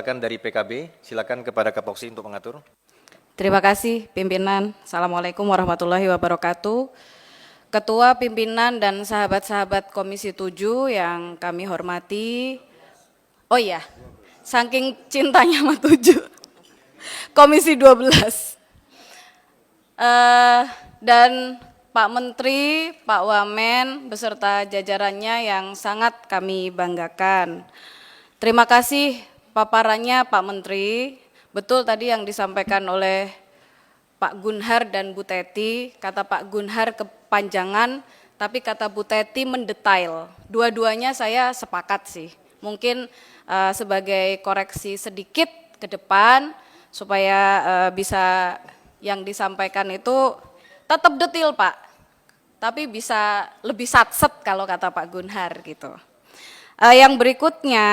Silakan dari PKB, silakan kepada Kapoksi untuk mengatur. Terima kasih pimpinan. Assalamualaikum warahmatullahi wabarakatuh. Ketua pimpinan dan sahabat-sahabat Komisi 7 yang kami hormati. Oh iya, saking cintanya sama 7. Komisi 12. Dan Pak Menteri, Pak Wamen beserta jajarannya yang sangat kami banggakan. Terima kasih paparannya Pak Menteri. Betul tadi yang disampaikan oleh Pak Gunhar dan Bu Teti, kata Pak Gunhar kepanjangan, tapi kata Bu Teti mendetail. Dua-duanya saya sepakat sih. Mungkin sebagai koreksi sedikit ke depan, supaya bisa yang disampaikan itu tetap detail Pak, tapi bisa lebih satset kalau kata Pak Gunhar gitu. Yang berikutnya,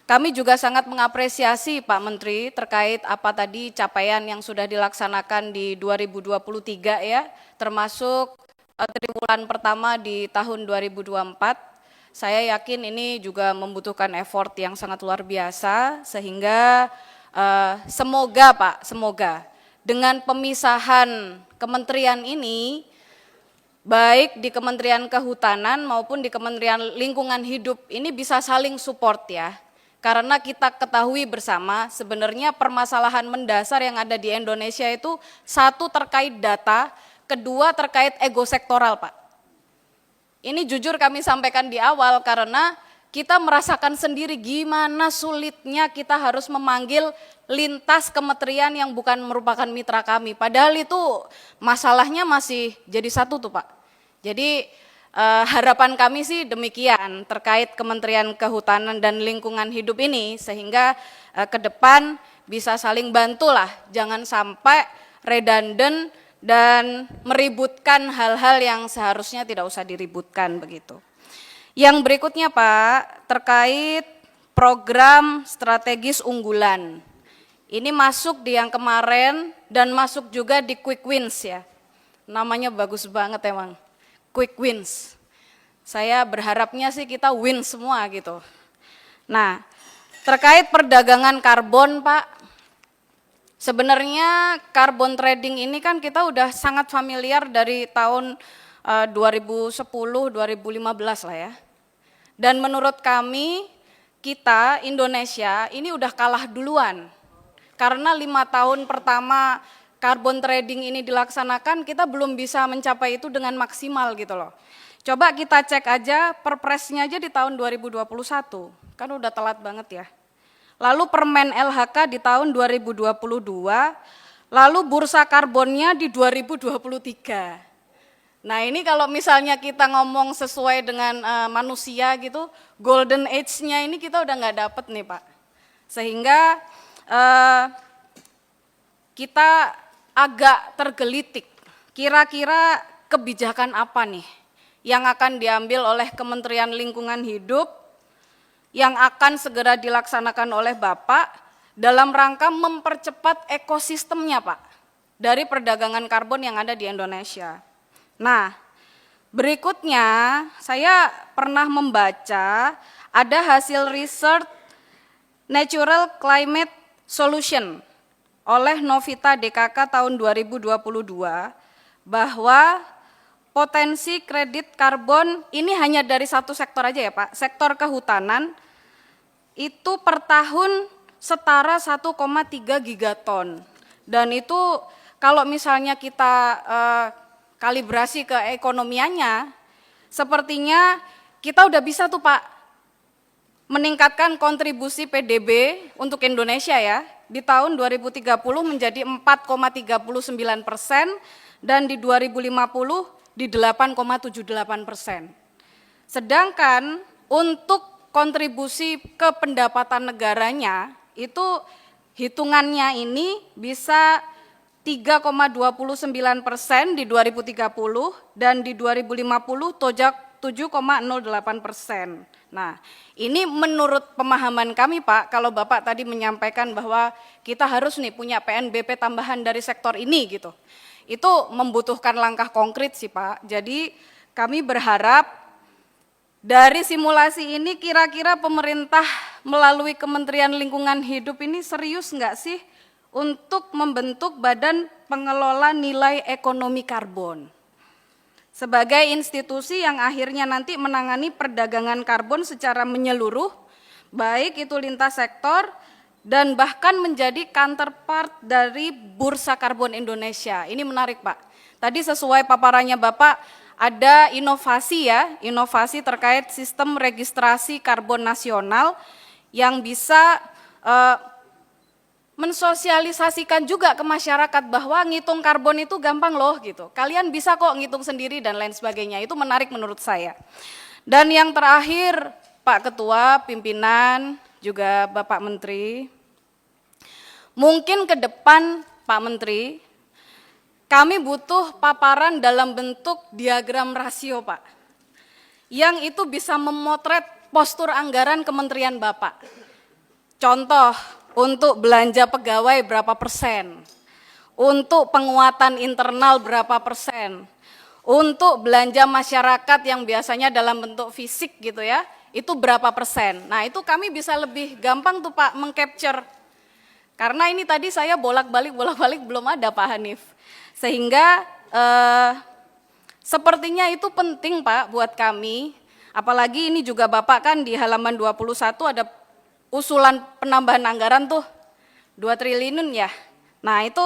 kami juga sangat mengapresiasi Pak Menteri terkait apa tadi capaian yang sudah dilaksanakan di 2023 ya, termasuk triwulan pertama di tahun 2024. Saya yakin ini juga membutuhkan effort yang sangat luar biasa, sehingga semoga Pak, semoga dengan pemisahan kementerian ini, baik di Kementerian Kehutanan maupun di Kementerian Lingkungan Hidup ini bisa saling support ya. Karena kita ketahui bersama sebenarnya permasalahan mendasar yang ada di Indonesia itu satu terkait data, kedua terkait ego sektoral Pak. Ini jujur kami sampaikan di awal karena kita merasakan sendiri gimana sulitnya kita harus memanggil lintas kementerian yang bukan merupakan mitra kami. Padahal itu masalahnya masih jadi satu tuh Pak. Jadi harapan kami sih demikian terkait Kementerian Kehutanan dan Lingkungan Hidup ini, sehingga ke depan bisa saling bantu lah, jangan sampai redundant dan meributkan hal-hal yang seharusnya tidak usah diributkan begitu. Yang berikutnya Pak, terkait program strategis unggulan. Ini masuk di yang kemarin dan masuk juga di quick wins ya. Namanya bagus banget emang, quick wins. Saya berharapnya sih kita win semua gitu. Nah, terkait perdagangan karbon Pak, sebenarnya carbon trading ini kan kita udah sangat familiar dari tahun 2010, 2015 lah ya. Dan menurut kami, kita Indonesia ini udah kalah duluan. Karena 5 tahun pertama carbon trading ini dilaksanakan, kita belum bisa mencapai itu dengan maksimal gitu loh. Coba kita cek aja perpresnya aja di tahun 2021, kan udah telat banget ya. Lalu permen LHK di tahun 2022, lalu bursa karbonnya di 2023. Nah ini kalau misalnya kita ngomong sesuai dengan manusia gitu, golden age-nya ini kita udah nggak dapet nih Pak. Sehingga kita agak tergelitik, kira-kira kebijakan apa nih yang akan diambil oleh Kementerian Lingkungan Hidup, yang akan segera dilaksanakan oleh Bapak dalam rangka mempercepat ekosistemnya Pak, dari perdagangan karbon yang ada di Indonesia. Nah, berikutnya saya pernah membaca ada hasil riset Natural Climate Solution oleh Novita DKK tahun 2022 bahwa potensi kredit karbon ini hanya dari satu sektor aja ya Pak, sektor kehutanan itu per tahun setara 1,3 gigaton. Dan itu kalau misalnya kita kalibrasi ke ekonomianya, sepertinya kita udah bisa tuh Pak meningkatkan kontribusi PDB untuk Indonesia ya, di tahun 2030 menjadi 4,39% dan di 2050 di 8,78%. Sedangkan untuk kontribusi ke pendapatan negaranya itu hitungannya ini bisa 3,29% di 2030 dan di 2050 tojak 7,08%. Nah, ini menurut pemahaman kami Pak, kalau Bapak tadi menyampaikan bahwa kita harus nih punya PNBP tambahan dari sektor ini gitu. Itu membutuhkan langkah konkret sih Pak. Jadi kami berharap Dari simulasi ini kira-kira pemerintah melalui Kementerian Lingkungan Hidup ini serius nggak sih untuk membentuk Badan Pengelola Nilai Ekonomi Karbon sebagai institusi yang akhirnya nanti menangani perdagangan karbon secara menyeluruh, baik itu lintas sektor dan bahkan menjadi counterpart dari Bursa Karbon Indonesia. Ini menarik, Pak. Tadi sesuai paparannya Bapak, ada inovasi ya, inovasi terkait sistem registrasi karbon nasional yang bisa mensosialisasikan juga ke masyarakat bahwa ngitung karbon itu gampang loh gitu. Kalian bisa kok ngitung sendiri dan lain sebagainya. Itu menarik menurut saya. Dan yang terakhir, Pak Ketua, pimpinan, juga Bapak Menteri, mungkin ke depan Pak Menteri, kami butuh paparan dalam bentuk diagram rasio, Pak. Yang itu bisa memotret postur anggaran kementerian Bapak. Contoh, untuk belanja pegawai berapa persen, untuk penguatan internal berapa persen, untuk belanja masyarakat yang biasanya dalam bentuk fisik gitu ya, itu berapa persen. Nah itu kami bisa lebih gampang tuh Pak mengcapture. Karena ini tadi saya bolak-balik belum ada Pak Hanif. Sehingga sepertinya itu penting Pak buat kami, apalagi ini juga Bapak kan di halaman 21 ada usulan penambahan anggaran tuh 2 triliun ya. Nah itu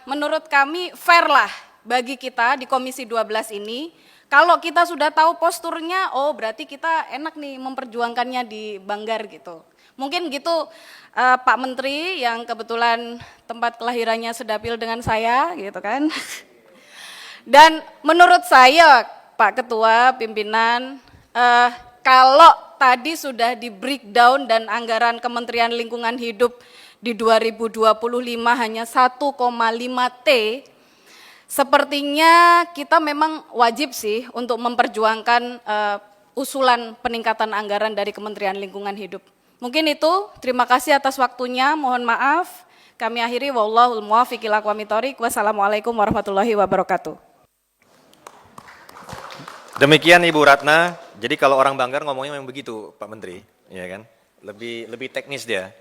menurut kami fair lah bagi kita di Komisi 12 ini. Kalau kita sudah tahu posturnya, oh berarti kita enak nih memperjuangkannya di Banggar gitu. Mungkin gitu Pak Menteri yang kebetulan tempat kelahirannya sedapil dengan saya gitu kan. Dan menurut saya Pak Ketua, pimpinan, kalau tadi sudah di breakdown dan anggaran Kementerian Lingkungan Hidup di 2025 hanya 1,5 T, sepertinya kita memang wajib sih untuk memperjuangkan usulan peningkatan anggaran dari Kementerian Lingkungan Hidup. Mungkin itu, terima kasih atas waktunya, mohon maaf. Kami akhiri, wallahul muwaffiq ila aqwamit thoriq. Wassalamualaikum warahmatullahi wabarakatuh. Demikian Ibu Ratna. Jadi kalau orang Banggar ngomongnya memang begitu, Pak Menteri, ya kan? Lebih teknis dia.